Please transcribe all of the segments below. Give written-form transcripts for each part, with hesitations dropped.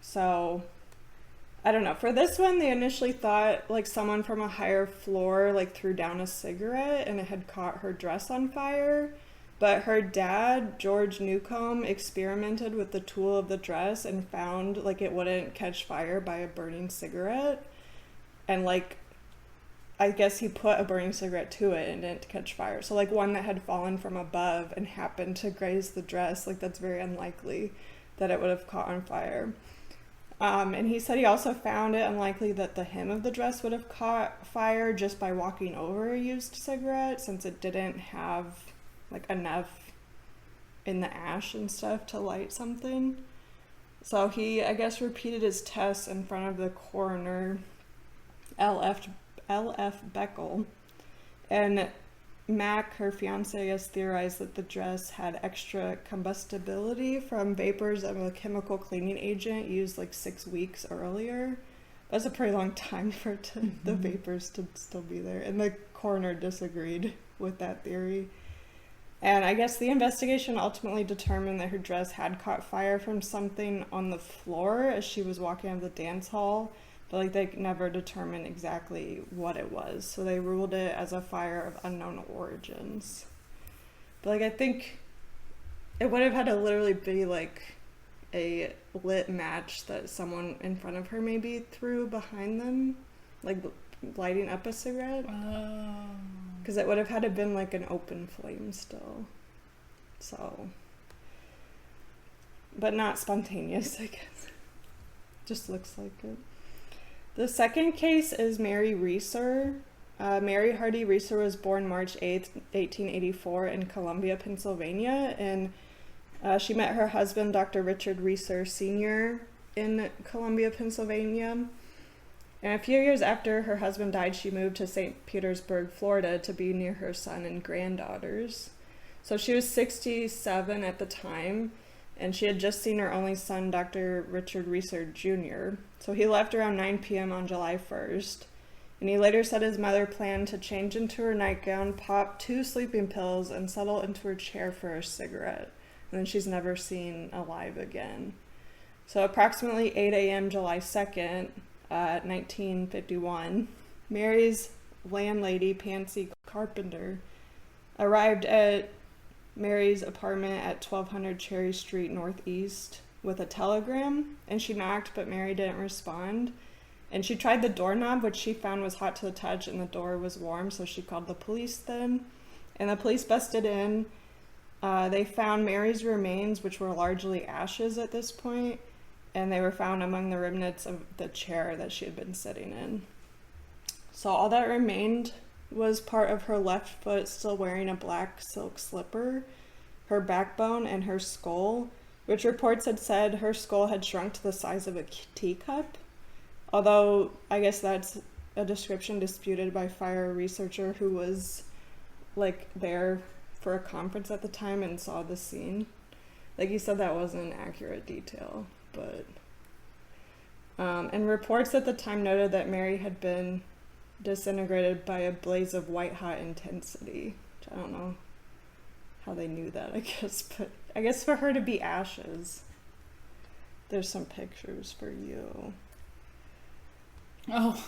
So I don't know. For this one, they initially thought like someone from a higher floor like threw down a cigarette and it had caught her dress on fire. But her dad, George Newcomb, experimented with the tool of the dress and found like it wouldn't catch fire by a burning cigarette. And like I guess he put a burning cigarette to it and didn't catch fire. So like one that had fallen from above and happened to graze the dress, like that's very unlikely that it would have caught on fire. And he said he also found it unlikely that the hem of the dress would have caught fire just by walking over a used cigarette, since it didn't have like enough in the ash and stuff to light something. So he, I guess, repeated his tests in front of the coroner, L.F. Beckel, and Mac, her fiance, I guess, theorized that the dress had extra combustibility from vapors of a chemical cleaning agent used like 6 weeks earlier. That's a pretty long time for the vapors to still be there. And the coroner disagreed with that theory. And I guess the investigation ultimately determined that her dress had caught fire from something on the floor as she was walking out of the dance hall. But like they never determined exactly what it was, so they ruled it as a fire of unknown origins. But like I think it would have had to literally be like a lit match that someone in front of her maybe threw behind them, like lighting up a cigarette. Because it would have had to been like an open flame still. So, but not spontaneous, I guess. Just looks like it. The second case is Mary Reeser. Mary Hardy Reeser was born March 8th, 1884 in Columbia, Pennsylvania, and she met her husband, Dr. Richard Reeser Sr. in Columbia, Pennsylvania. And a few years after her husband died, she moved to St. Petersburg, Florida to be near her son and granddaughters. So she was 67 at the time, and she had just seen her only son, Dr. Richard Reeser Jr. So he left around 9 p.m. on July 1st. And he later said his mother planned to change into her nightgown, pop 2 sleeping pills, and settle into her chair for a cigarette. And then she's never seen alive again. So approximately 8 a.m. July 2nd, 1951, Mary's landlady, Pansy Carpenter, arrived at Mary's apartment at 1200 Cherry Street Northeast with a telegram, and she knocked, but Mary didn't respond. And she tried the doorknob, which she found was hot to the touch, and the door was warm, so she called the police then. And the police busted in. They found Mary's remains, which were largely ashes at this point, and they were found among the remnants of the chair that she had been sitting in. So all that remained was part of her left foot still wearing a black silk slipper, her backbone, and her skull, which reports had said her skull had shrunk to the size of a teacup. Although I guess that's a description disputed by fire researcher who was like there for a conference at the time and saw the scene. Like he said that wasn't an accurate detail, but and reports at the time noted that Mary had been disintegrated by a blaze of white-hot intensity, which I don't know how they knew that, I guess, but I guess for her to be ashes. There's some pictures for you. Oh.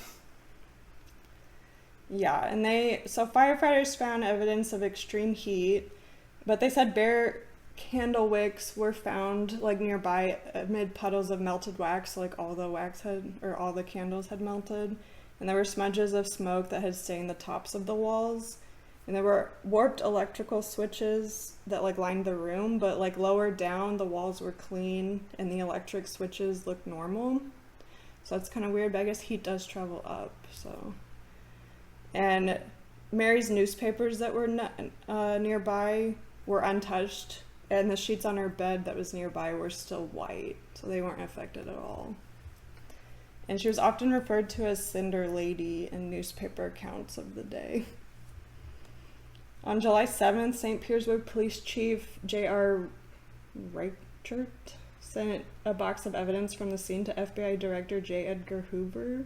Yeah, and so firefighters found evidence of extreme heat, but they said bare candle wicks were found like nearby amid puddles of melted wax, so like all the candles had melted. And there were smudges of smoke that had stained the tops of the walls. And there were warped electrical switches that like lined the room, but like lower down the walls were clean and the electric switches looked normal. So that's kind of weird, but I guess heat does travel up, so. And Mary's newspapers that were nearby were untouched, and the sheets on her bed that was nearby were still white, so they weren't affected at all. And she was often referred to as Cinder Lady in newspaper accounts of the day. On July 7th, St. Petersburg Police Chief J.R. Reichert sent a box of evidence from the scene to FBI Director J. Edgar Hoover,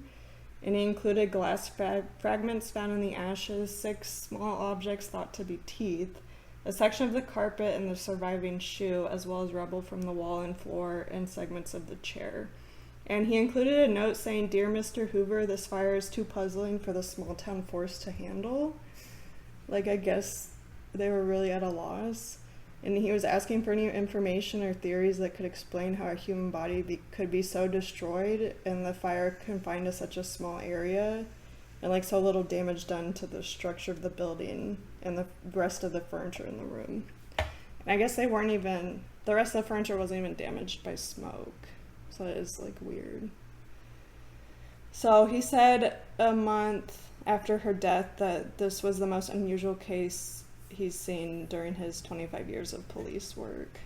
and he included glass fragments found in the ashes, 6 small objects thought to be teeth, a section of the carpet and the surviving shoe, as well as rubble from the wall and floor and segments of the chair. And he included a note saying, "Dear Mr. Hoover, this fire is too puzzling for the small town force to handle." Like, I guess they were really at a loss. And he was asking for any information or theories that could explain how a human body could be so destroyed and the fire confined to such a small area and like so little damage done to the structure of the building and the rest of the furniture in the room. And I guess the rest of the furniture wasn't even damaged by smoke. So it is like weird. So he said a month after her death that this was the most unusual case he's seen during his 25 years of police work.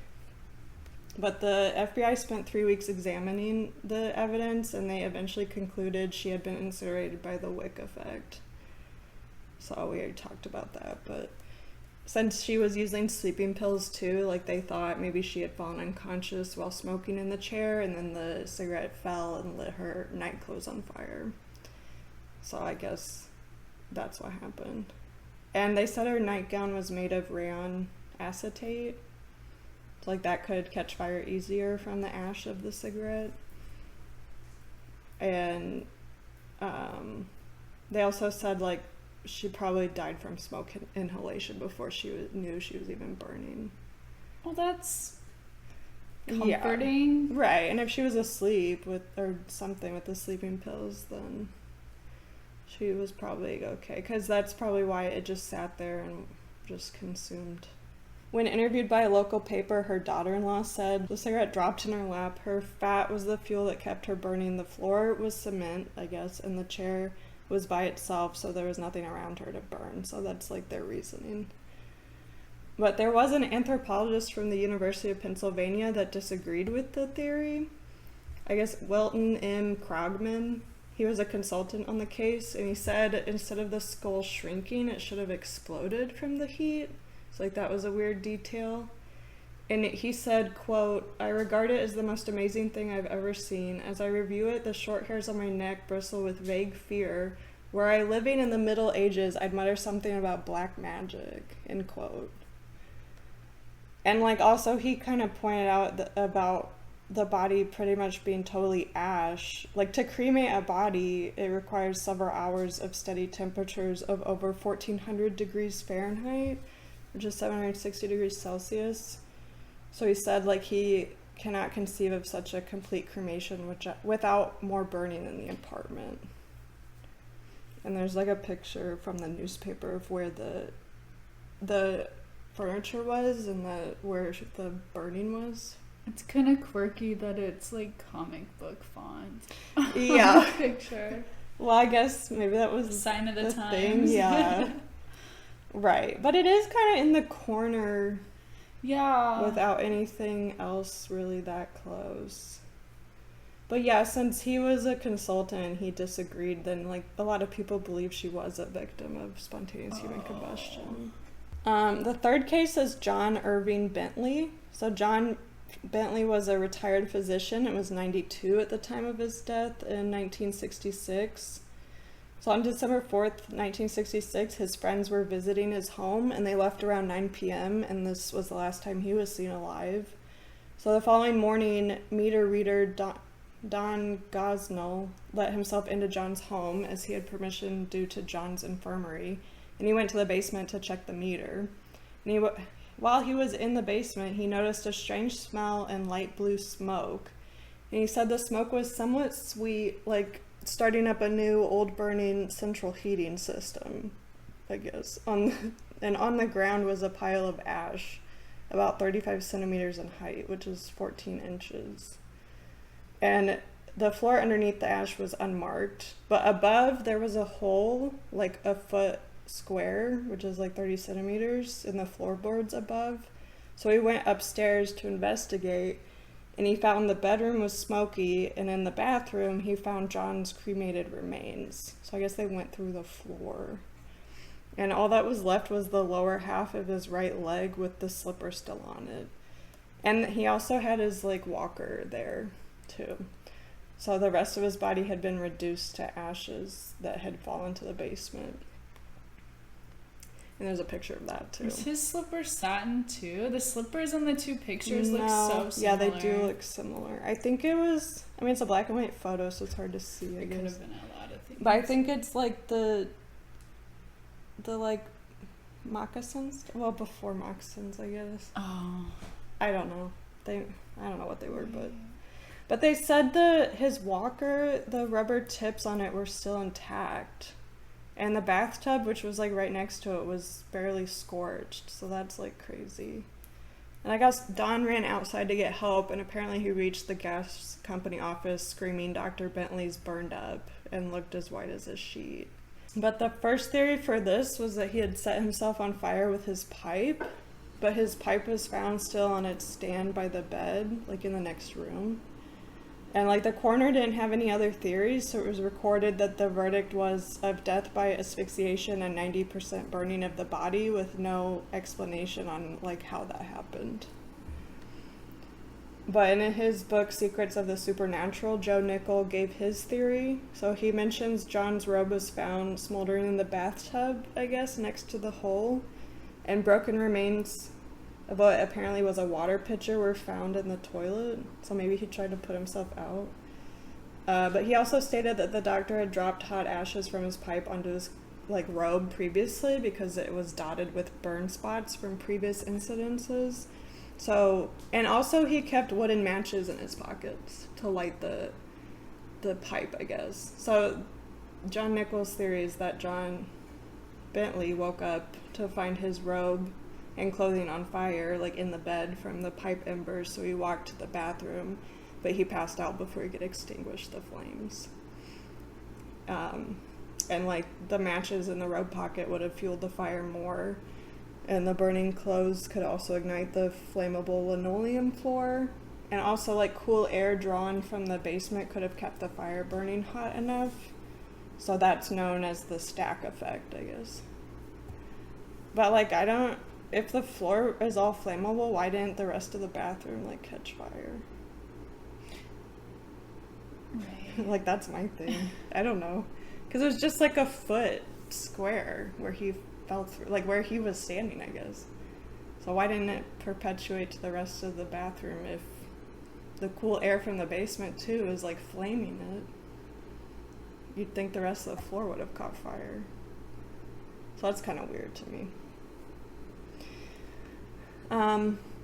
But the FBI spent 3 weeks examining the evidence, and they eventually concluded she had been incinerated by the wick effect. So we already talked about that, but since she was using sleeping pills too, like they thought maybe she had fallen unconscious while smoking in the chair, and then the cigarette fell and lit her night clothes on fire. So I guess that's what happened. And they said her nightgown was made of rayon acetate. So like that could catch fire easier from the ash of the cigarette. And they also said like she probably died from smoke inhalation before she knew she was even burning. Well, that's comforting. Yeah. Right. And if she was asleep or something with the sleeping pills, then she was probably okay, because that's probably why it just sat there and just consumed. When interviewed by a local paper, her daughter-in-law said the cigarette dropped in her lap. Her fat was the fuel that kept her burning. The floor was cement, I guess, and the chair was by itself, so there was nothing around her to burn. So that's like their reasoning. But there was an anthropologist from the University of Pennsylvania that disagreed with the theory. I guess Wilton M. Krogman. He was a consultant on the case, and he said instead of the skull shrinking, it should have exploded from the heat. So like that was a weird detail. And he said, quote, "I regard it as the most amazing thing I've ever seen. As I review it, the short hairs on my neck bristle with vague fear. Were I living in the Middle Ages, I'd mutter something about black magic," end quote. And like also he kind of pointed out about the body pretty much being totally ash. Like to cremate a body, it requires several hours of steady temperatures of over 1400 degrees Fahrenheit, which is 760 degrees Celsius. So he said like he cannot conceive of such a complete cremation without more burning in the apartment. And there's like a picture from the newspaper of where the furniture was and where the burning was. It's kind of quirky that it's like comic book font. Yeah. Picture. Well, I guess maybe that was sign of the times. Thing. Yeah. Right. But it is kind of in the corner. Yeah. Without anything else really that close. But yeah, since he was a consultant and he disagreed, then like a lot of people believe she was a victim of spontaneous human combustion. The third case is John Irving Bentley. So John Bentley was a retired physician and was 92 at the time of his death in 1966. So on December 4th, 1966, his friends were visiting his home and they left around 9 p.m. and this was the last time he was seen alive. So the following morning, meter reader Don Gosnell let himself into John's home as he had permission due to John's infirmary, and he went to the basement to check the meter. And while he was in the basement, he noticed a strange smell and light blue smoke. And he said the smoke was somewhat sweet, like starting up a new old burning central heating system, I guess. And on the ground was a pile of ash, about 35 centimeters in height, which is 14 inches. And the floor underneath the ash was unmarked, but above there was a hole, like a foot square, which is like 30 centimeters in the floorboards above. So he went upstairs to investigate, and he found the bedroom was smoky, and in the bathroom he found John's cremated remains. So I guess they went through the floor. And all that was left was the lower half of his right leg with the slipper still on it. And he also had his like walker there too. So the rest of his body had been reduced to ashes that had fallen to the basement. And there's a picture of that too. Is his slipper satin too? The slippers in the two pictures look so similar. Yeah, they do look similar. I think it was, I mean, it's a black and white photo, so it's hard to see, I guess. It could have been a lot of things. But I think it's like the like moccasins. Well, before moccasins, I guess. Oh. I don't know. I don't know what they were, but they said his walker, the rubber tips on it were still intact. And the bathtub, which was like right next to it, was barely scorched. So that's like crazy. And I guess Don ran outside to get help, and apparently he reached the gas company office screaming Dr. Bentley's burned up and looked as white as a sheet. But the first theory for this was that he had set himself on fire with his pipe, but his pipe was found still on its stand by the bed, like in the next room. And like the coroner didn't have any other theories, so it was recorded that the verdict was of death by asphyxiation and 90% burning of the body, with no explanation on like how that happened. But in his book Secrets of the Supernatural, Joe Nickel gave his theory. So he mentions John's robe was found smoldering in the bathtub, I guess, next to the hole, and broken remains of what apparently was a water pitcher were found in the toilet, so maybe he tried to put himself out. But he also stated that the doctor had dropped hot ashes from his pipe onto his like robe previously because it was dotted with burn spots from previous incidences. So, and also he kept wooden matches in his pockets to light the pipe, I guess. So John Nichols' theory is that John Bentley woke up to find his robe and clothing on fire, like in the bed from the pipe embers, so he walked to the bathroom, but he passed out before he could extinguish the flames. And like the matches in the robe pocket would have fueled the fire more, and the burning clothes could also ignite the flammable linoleum floor, and also like cool air drawn from the basement could have kept the fire burning hot enough. So that's known as the stack effect, I guess. But like if the floor is all flammable, why didn't the rest of the bathroom like catch fire? Right. Like that's my thing. I don't know. Because it was just like a foot square where he fell through, like where he was standing, I guess. So why didn't it perpetuate to the rest of the bathroom if the cool air from the basement too is like flaming it? You'd think the rest of the floor would have caught fire. So that's kind of weird to me.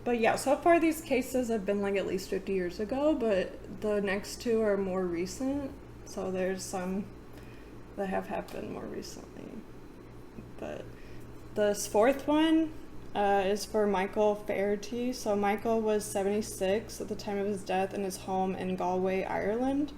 But yeah, so far these cases have been like at least 50 years ago, but the next two are more recent. So there's some that have happened more recently. But this fourth one is for Michael Faherty. So Michael was 76 at the time of his death in his home in Galway, Ireland.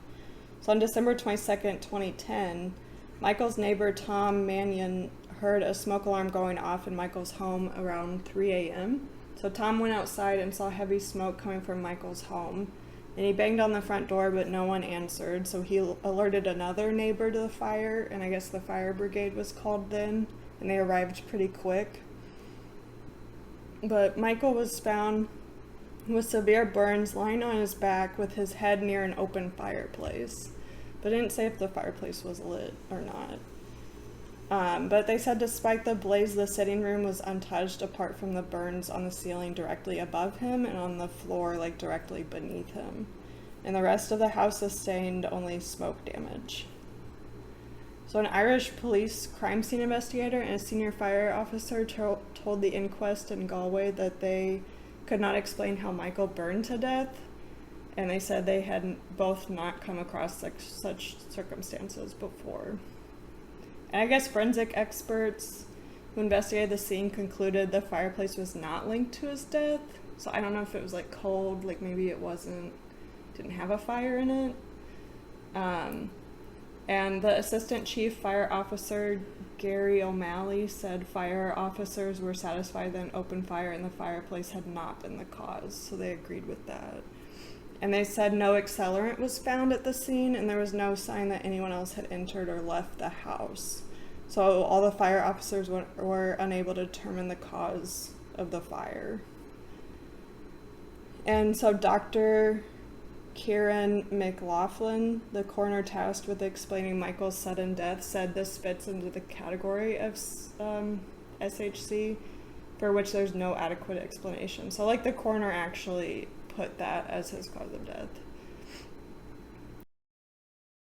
So on December 22nd, 2010, Michael's neighbor Tom Mannion heard a smoke alarm going off in Michael's home around 3 a.m. So Tom went outside and saw heavy smoke coming from Michael's home, and he banged on the front door, but no one answered. So he alerted another neighbor to the fire, and I guess the fire brigade was called then, and they arrived pretty quick. But Michael was found with severe burns, lying on his back with his head near an open fireplace. But it didn't say if the fireplace was lit or not. But they said despite the blaze, the sitting room was untouched apart from the burns on the ceiling directly above him and on the floor like directly beneath him. And the rest of the house sustained only smoke damage. So an Irish police crime scene investigator and a senior fire officer told the inquest in Galway that they could not explain how Michael burned to death. And they said they had both not come across such circumstances before. And I guess forensic experts who investigated the scene concluded the fireplace was not linked to his death. So I don't know if it was like cold, like maybe it didn't have a fire in it. And the assistant chief fire officer, Gary O'Malley, said fire officers were satisfied that an open fire in the fireplace had not been the cause. So they agreed with that. And they said no accelerant was found at the scene, and there was no sign that anyone else had entered or left the house. So all the fire officers were unable to determine the cause of the fire. And so Dr. Kieran McLaughlin, the coroner tasked with explaining Michael's sudden death, said this fits into the category of SHC, for which there's no adequate explanation. So, like, the coroner actually put that as his cause of death.